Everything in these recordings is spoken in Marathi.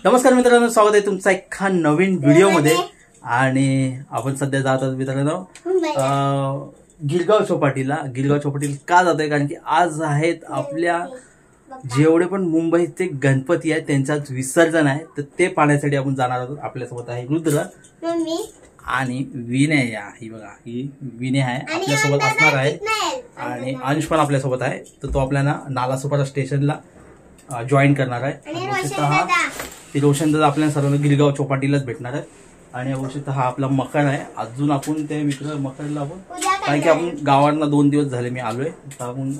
नमस्कार मित्रांनो, स्वागत आहे तुमचा एका नवीन व्हिडिओमध्ये। आणि आपण सध्या जात आहोत मित्रांनो गिरगाव चौपाटीला। गिरगाव चौपाटीला का जातोय कारण की आज आहेत आपल्या जेवढे पण मुंबईचे गणपती आहेत त्यांचाच विसर्जन आहे, तर ते पाहण्यासाठी आपण जाणार आहोत। आपल्यासोबत आहे रुद्र आणि विनय। ही बघा, ही विनय आहे आपल्यासोबत असणार आहे आणि अंश पण आपल्यासोबत आहे। तर तो आपल्याला नालासोपारा स्टेशनला जॉईन करणार आहे। रोशन दादा आपल्याला सर्वांना गिरगाव चौपाटीलाच भेटणार आहे। आणि अवश्य हा आपला मकर आहे। अजून आपण ते मित्र मकरला आपण कारण की आपण गावांना 2 दिवस झाले मी आलोय, तर आपण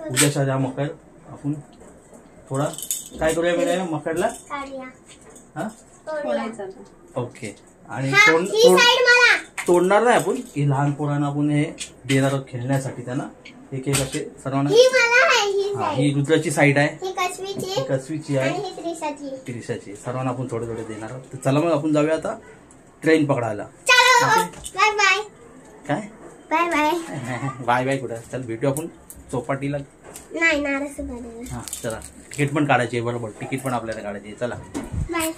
उद्याच्या ज्या मकर आपण थोडा काय करूया मिळेल मकरला ओके। आणि तोडणार नाही आपण, की लहान पोरांना आपण हे देणार खेळण्यासाठी त्यांना एक एक असे सर्वांना। ही रुद्राची साईड आहे, ही कसवीची आहे, त्रिशाची। सर्वांना आपण थोडे थोडे देणार आहोत। तर चला मग आपण जाऊया आता ट्रेन पकडायला। बाय बाय काय बाय बाय बाय बाय कुठे? चल भेटू आपण चौपाटीला। नाही नारसोपारा। हा चला, तिकीट पण काढायची आहे बरोबर, तिकीट पण आपल्याला काढायची आहे। चला बाय।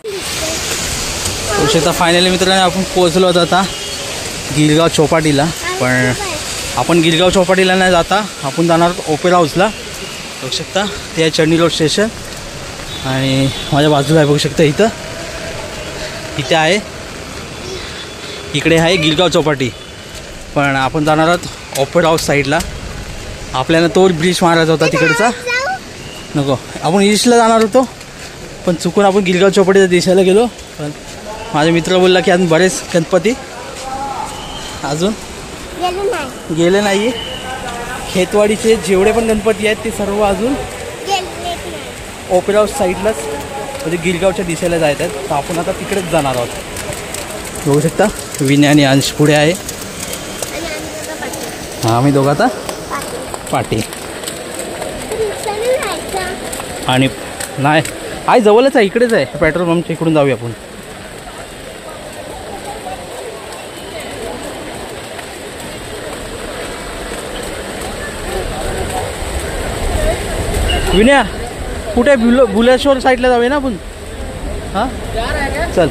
फायनली मित्रांनो आपण पोहोचलो होतो आता गिरगाव चौपाटीला। पण आपण गिरगाव चौपाटीला नाही जाता, आपण जाणार ओपेरा हाऊसला। बघू शकता ते आहे चर्नी रोड स्टेशन आणि माझ्या बाजूला आहे बघू शकता इथे आहे, इकडे आहे गिरगाव चौपाटी। पण आपण जाणार आहोत ओपेरा हाऊस साईडला। आपल्याला तो ब्रिज मारायचा होता तिकडचा, नको आपण ईस्टला जाणार होतो पण चुकून आपण गिरगाव चौपाटीच्या दिशेला गेलो। पण माझा मित्र बोलला की अजून बरेच गणपती अजून गेले नाही। खेतवाडीचे जेवढे पण गणपती आहेत ते सर्व अजून ओपेरा हाऊस साईडलाच म्हणजे गिरगावच्या दिशेला जायत आहेत। तर आपण आता तिकडेच जाणार आहोत। बघू शकता विनय आणि अंश पुढे आहे, हा आम्ही दोघं आता पाठी। आणि नाही आहे जवळच आहे, इकडेच आहे पेट्रोल पंपच्या इकडून जाऊया आपण। विनया कुठे बुलेश्वर साईडला जाऊया ना आपण। हां चल।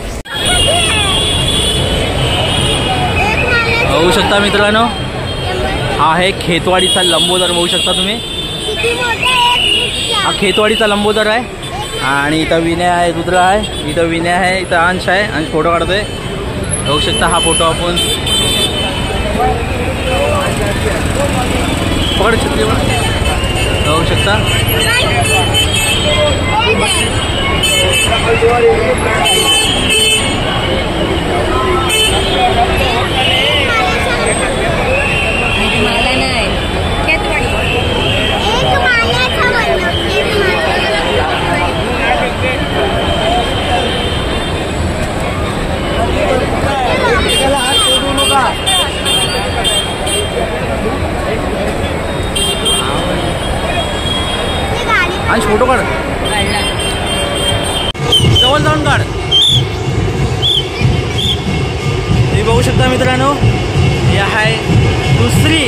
बघू शकता मित्रांनो हा आहे खेतवाडीचा लंबोदर। बघू शकता तुम्ही हा खेतवाडीचा लंबोदर आहे। आणि इथं विनय आहे, रुद्र आहे, इथं विनय आहे, इथं अंश आहे, अंश फोटो काढतोय। बघू शकता हा फोटो आपण पकड छत्री बघू शकता। अंश फोटो काढ, जवळ जाऊन काढ। तुम्ही बघू शकता मित्रांनो हे आहे दुसरी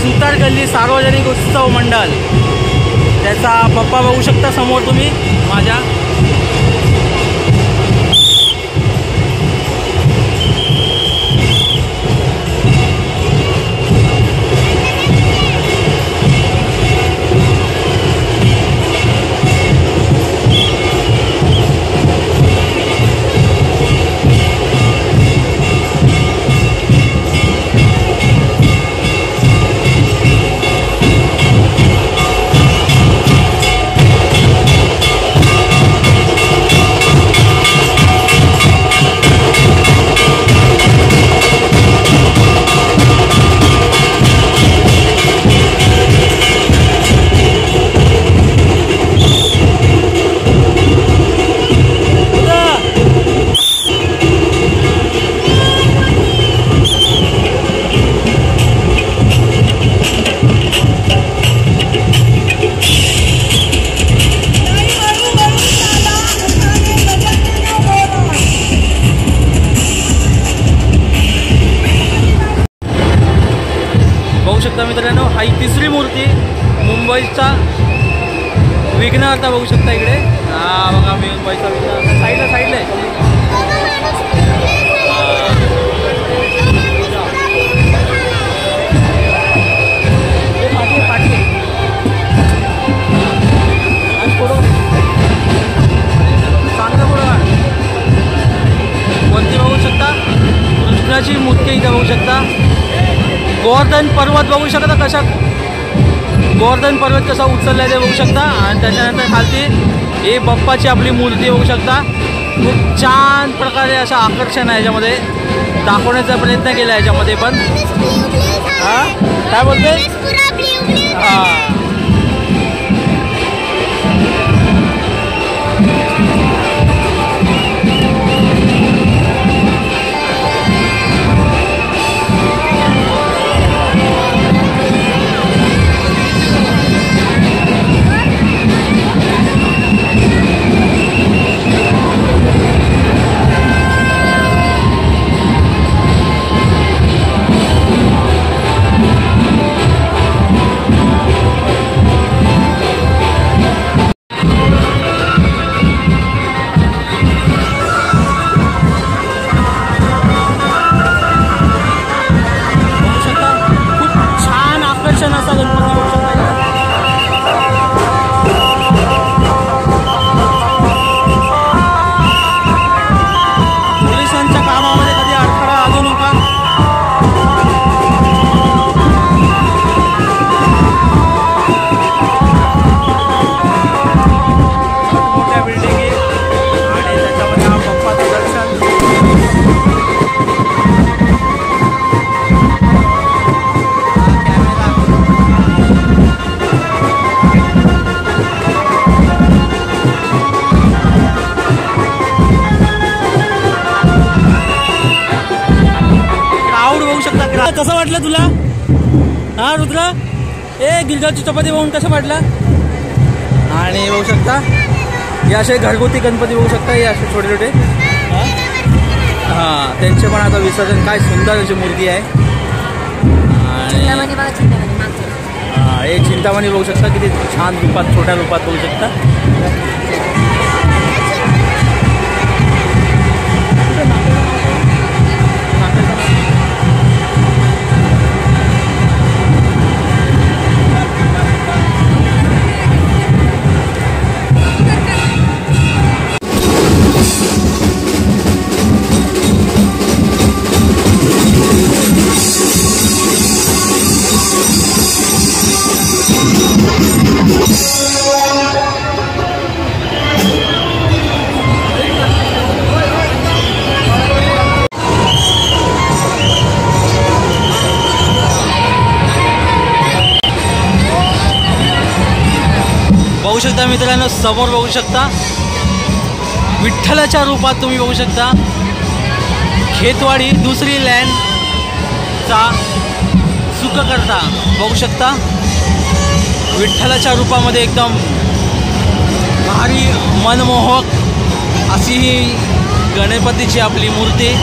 सुतार गल्ली सार्वजनिक उत्सव मंडळ। त्याचा पप्पा बघू शकता समोर तुम्ही माझ्या। शकता मित्रांनो, हा तिसरी मूर्ती मुंबईचा विघ्नहर्ता बघू शकता इकडे। हा बघा मुंबईचा विघ्नहर्ता साईडला गोवर्धन पर्वत बघू शकता कशा, गोवर्धन पर्वत कसा उचललाय ते बघू शकता. आणि त्याच्यानंतर खालती ही बाप्पाची आपली मूर्ती बघू शकता. खूप छान प्रकारे असं आकर्षण आहे याच्यामध्ये, दाखवण्याचा प्रयत्न केला आहे याच्यामध्ये पण. हां काय बोलते? हां कसं वाटलं तुला? हा रुद्र, गिरगावची चपाती बघून कसं वाटलं? आणि बघू शकता हे असे घरगुती गणपती बघू शकता, हे असे छोटे छोटे. हां त्यांचे पण आता विसर्जन, काय सुंदर अशी मूर्ती आहे. आणि हे चिंतामणी बघू शकता, किती छान रूपात, छोट्या रूपात बघू शकता. बघू शकता मित्रांनो, समोर बघू शकता विठ्ठलाच्या रूपात तुम्ही बघू शकता खेतवाडी दुसरी लँडचा सुखकर्ता बघू शकता. विठ्ठलाच्या रूपामध्ये एकदम भारी मनमोहक अशी ही गणपतीची आपली मूर्ती.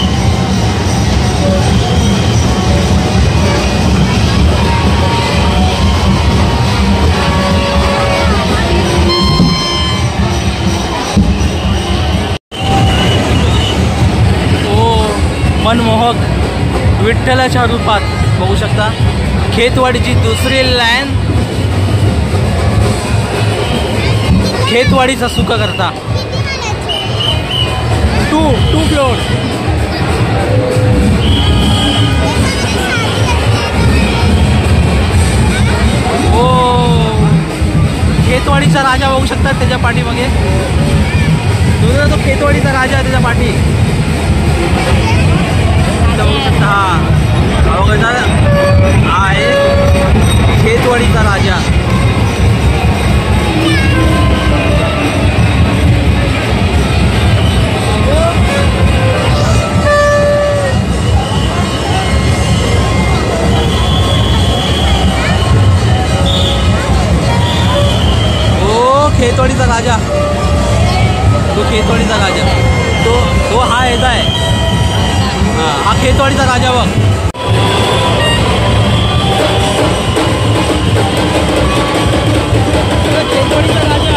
मनमोहक विठ्ठलाच्या रूपात बघू शकता खेतवाडीची दुसरी लाईन, खेतवाडीचा सुखकर्ता. 2 फ्लोर. हो खेतवाडीचा राजा बघू शकता त्याच्या पाठीमागे, दुसरा तो खेतवाडीचा राजा त्याच्या पाठी बघू शकता. हा आहे खेतवाडीचा राजा. हो खेतवाडीचा राजा, तो खेतवाडीचा राजा, तो हा याचा आहे. हा खेतवाडीचा राजा बघ. खेतवाडीचा राजा.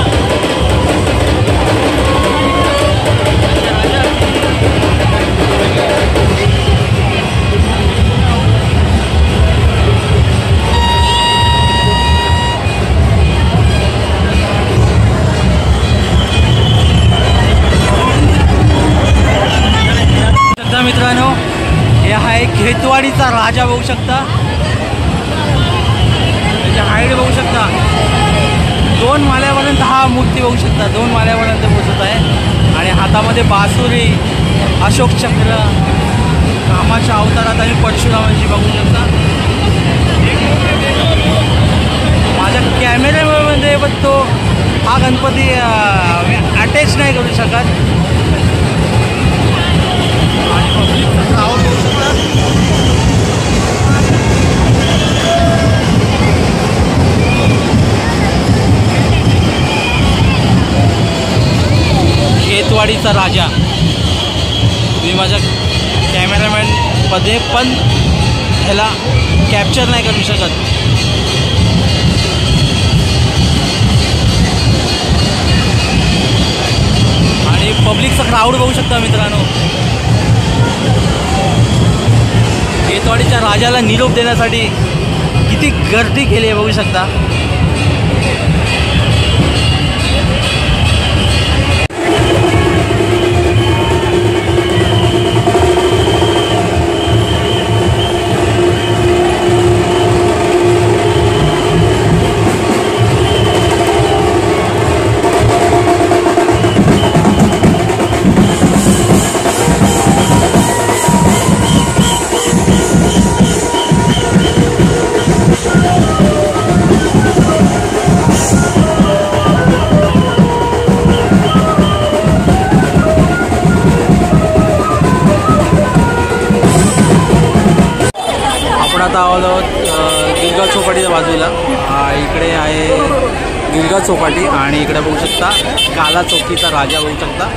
मित्रांनो हे आहे खेतवाडीचा राजा बघू शकता. ऑलरेडी बघू शकता 2 माळ्यापर्यंत हा मूर्ती बघू शकता 2 माळ्यापर्यंत पोहोचत आहे आणि हातामध्ये बासुरी, अशोक चक्र, रामाच्या अवतारात आणि परशुरामाची बघू शकता. माझ्या कॅमेऱ्यामध्ये पण तो हा गणपती अटॅच नाही करू शकत. आणि पब्लिकचा क्राऊड बघू शकता. खेतवाडीचा राजा. मी माझ्या कॅमेरामॅनमध्ये पण ह्याला कॅप्चर नाही करू शकत. आणि पब्लिकचा क्राऊड बघू शकता मित्रांनो. खेतवाडीच्या राजाला निरोप देण्यासाठी किती गर्दी केली आहे बघू शकता. आता आलो गिरगाव चौपाटीच्या बाजूला. इकडे आहे गिरगाव चौपाटी आणि इकडे बघू शकता काला चौकीचा राजा बघू शकता.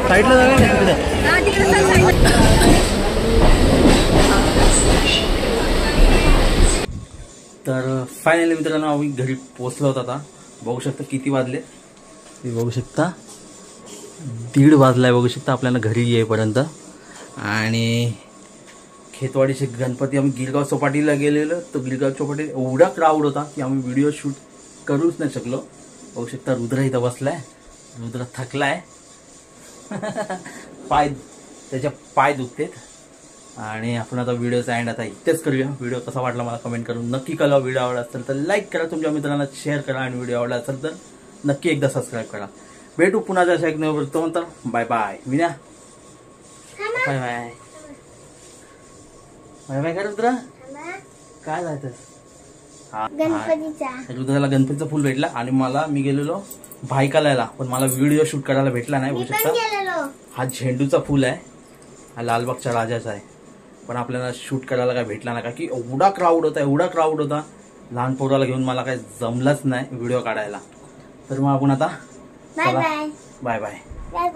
साईडला जाऊया ना तिकडे. तर फायनली मित्रांनो आम्ही घरी पोहोचलो होतो. आता बघू शकता किती वाजले, ते बघू शकता 1:30 वाजलाय. बघू शकता आपल्याला घरी येईपर्यंत. आणि खेतवाडीचे गणपती आम्ही गिरगाव चौपाटीला गेलेलो. तर गिरगाव चौपाटी एवढा क्राऊड होता की आम्ही व्हिडिओ शूट करूच नाही शकलो. बघू शकता रुद्र इथं बसलाय. रुद्र थकलाय. त्याच्या पाय दुखतेत. आणि आपण आता व्हिडिओचा एंड आता इथेच करूया. व्हिडिओ कसा वाटला मला कमेंट करून नक्की कळवा. व्हिडिओ आवडला असेल तर लाईक करा, तुमच्या मित्रांना शेअर करा. आणि व्हिडिओ आवडला असेल तर नक्की एकदा सबस्क्राईब करा. भेटू पुन्हा जसं एक नवीन तर बाय बाय. विना बाय बाय. Bye bye. काय रुद्र काय जायचं? गणपतीचा रुद्राला गणपतीचा फुल भेटला. आणि मी गेलेलो भाईकाला, पण मला व्हिडिओ शूट करायला भेटला नाही. बघू शकता हा झेंडूचा फुल आहे. हा लालबागच्या राजाचा आहे. पण आपल्याला शूट करायला काय भेटला नाही, का की एवढा क्राऊड होता. लहान पोराला घेऊन मला काय जमलंच नाही व्हिडिओ काढायला. तर मग आपण आता bye bye bye bye. Bye bye.